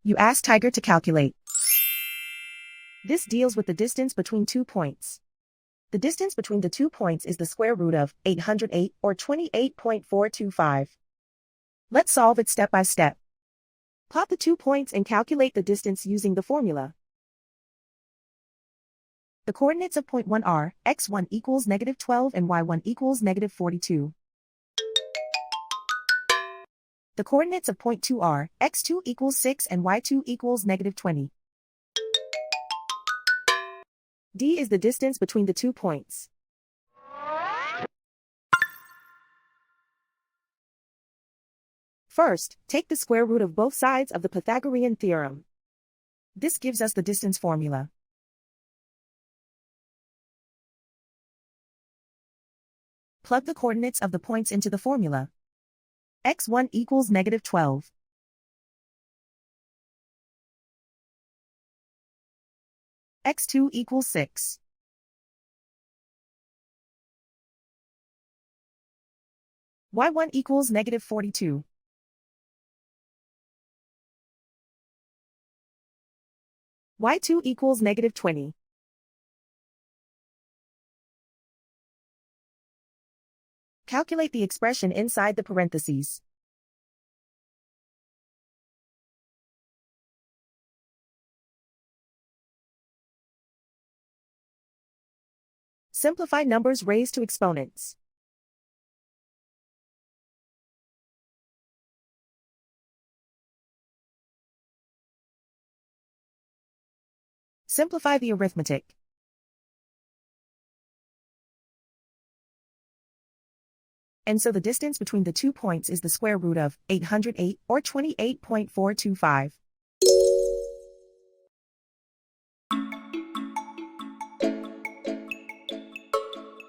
You ask Tiger to calculate. This deals with the distance between 2 points. The distance between the 2 points is the square root of 808 or 28.425. Let's solve it step by step. Plot the 2 points and calculate the distance using the formula. The coordinates of point 1 are x1 equals -12 and y1 equals -42. The coordinates of point 2 are x2 equals 6 and y2 equals -20. D is the distance between the 2 points. First, take the square root of both sides of the Pythagorean theorem. This gives us the distance formula. Plug the coordinates of the points into the formula. x1 equals -12. x2 equals 6. y1 equals -42. y2 equals -20. Calculate the expression inside the parentheses. Simplify numbers raised to exponents. Simplify the arithmetic. And so the distance between the 2 points is the square root of 808 or 28.425.